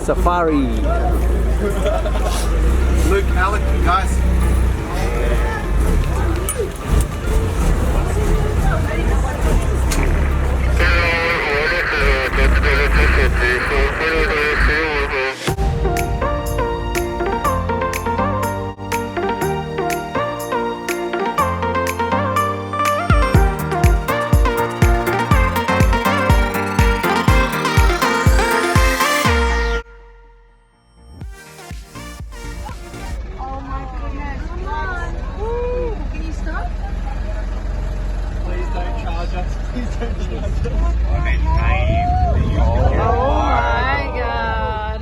Safari. Luke, Alec, guys. Oh my goodness. Come on. Woo. Can you stop? Please don't charge us. Please don't charge us. Oh my god.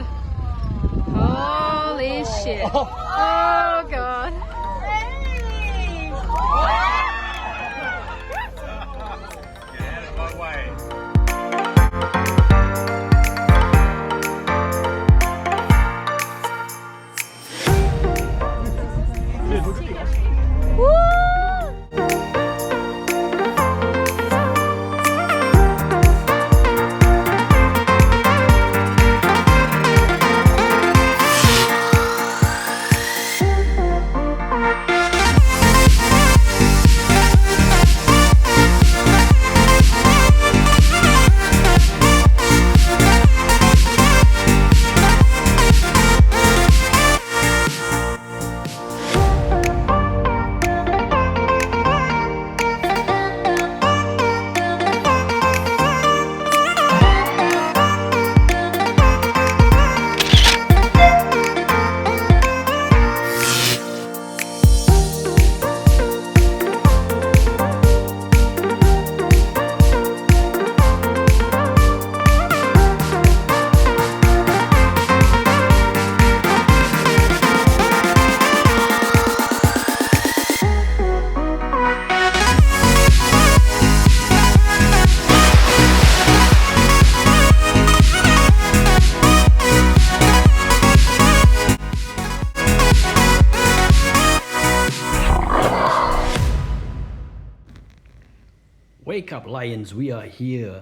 Holy shit. Oh god. Yeah, my way. Wake up, lions, we are here.